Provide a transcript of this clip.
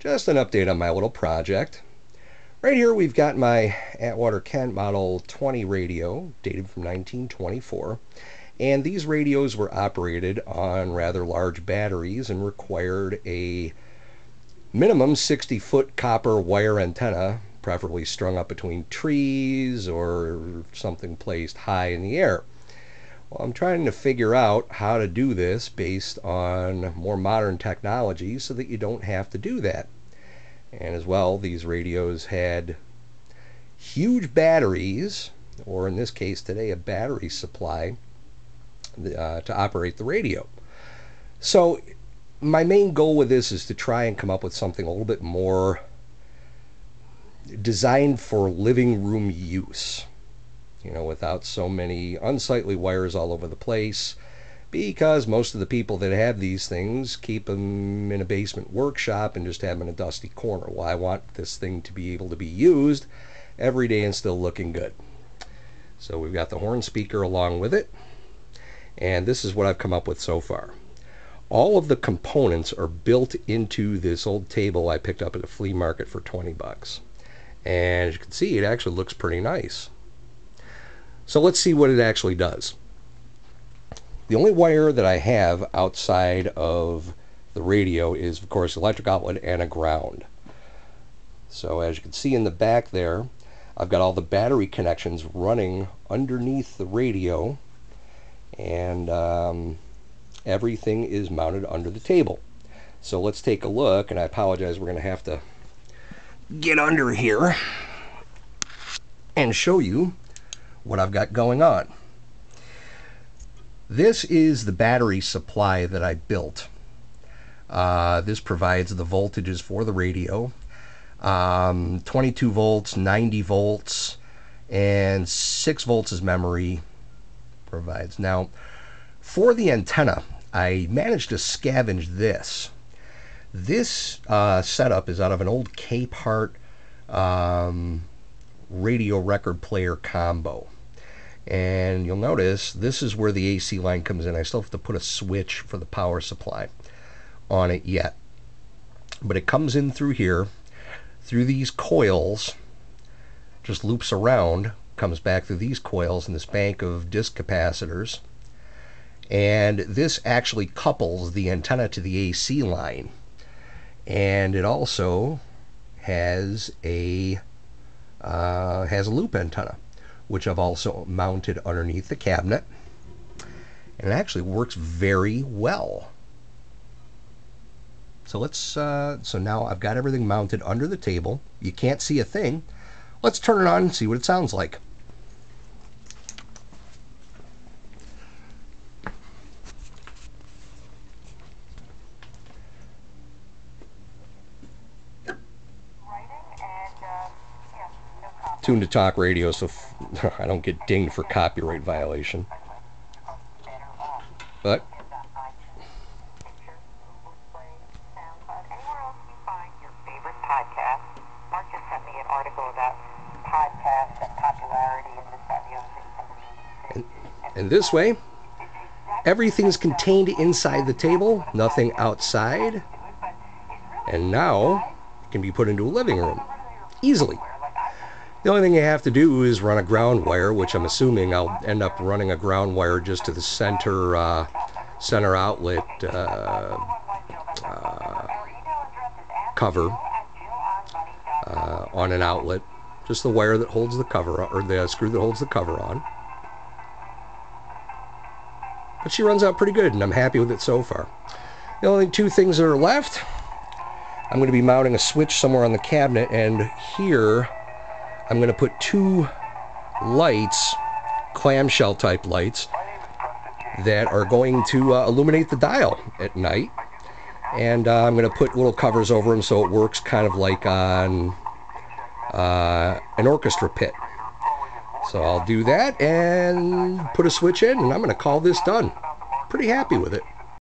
Just an update on my little project. Right here we've got my Atwater Kent Model 20 radio, dated from 1924. And these radios were operated on rather large batteries and required a minimum 60-foot copper wire antenna, preferably strung up between trees or something placed high in the air. Well, I'm trying to figure out how to do this based on more modern technology so that you don't have to do that. And as well, these radios had huge batteries, or in this case today a battery supply, to operate the radio. So my main goal with this is to try and come up with something a little bit more designed for living room use, without so many unsightly wires all over the place, because most of the people that have these things keep them in a basement workshop and just have them in a dusty corner. Well, I want this thing to be able to be used every day and still looking good. So we've got the horn speaker along with it, and this is what I've come up with so far. All of the components are built into this old table I picked up at a flea market for 20 bucks. And as you can see, it actually looks pretty nice. So let's see what it actually does. The only wire that I have outside of the radio is, of course, electric outlet and a ground. So as you can see in the back there, I've got all the battery connections running underneath the radio, and everything is mounted under the table. So let's take a look, and I apologize, we're going to have to get under here and show you what I've got going on. This is the battery supply that I built. This provides the voltages for the radio. 22 volts, 90 volts, and 6 volts as memory provides. Now, for the antenna, I managed to scavenge this. This setup is out of an old Capehart radio record player combo. And you'll notice this is where the AC line comes in. I still have to put a switch for the power supply on it yet. But it comes in through here, through these coils, just loops around, comes back through these coils and this bank of disc capacitors. And this actually couples the antenna to the AC line. And it also has a loop antenna, which I've also mounted underneath the cabinet, and it actually works very well. So let's so now I've got everything mounted under the table. You can't see a thing. Let's turn it on and see what it sounds like. Tuned to talk radio, so I don't get dinged for copyright violation. But anywhere else you find your favorite podcast. Mark just sent me an article about podcasts and popularity and this, that, and the other thing. and this way, everything's contained inside the table, nothing outside, and now it can be put into a living room easily. The only thing you have to do is run a ground wire, which I'm assuming I'll end up running a ground wire just to the center outlet cover on an outlet. Just the wire that holds the cover, or the screw that holds the cover on. But she runs out pretty good, and I'm happy with it so far. The only two things that are left, I'm going to be mounting a switch somewhere on the cabinet, and here I'm going to put two lights, clamshell type lights, that are going to illuminate the dial at night. And I'm going to put little covers over them so it works kind of like on an orchestra pit. So I'll do that and put a switch in, and I'm going to call this done. Pretty happy with it.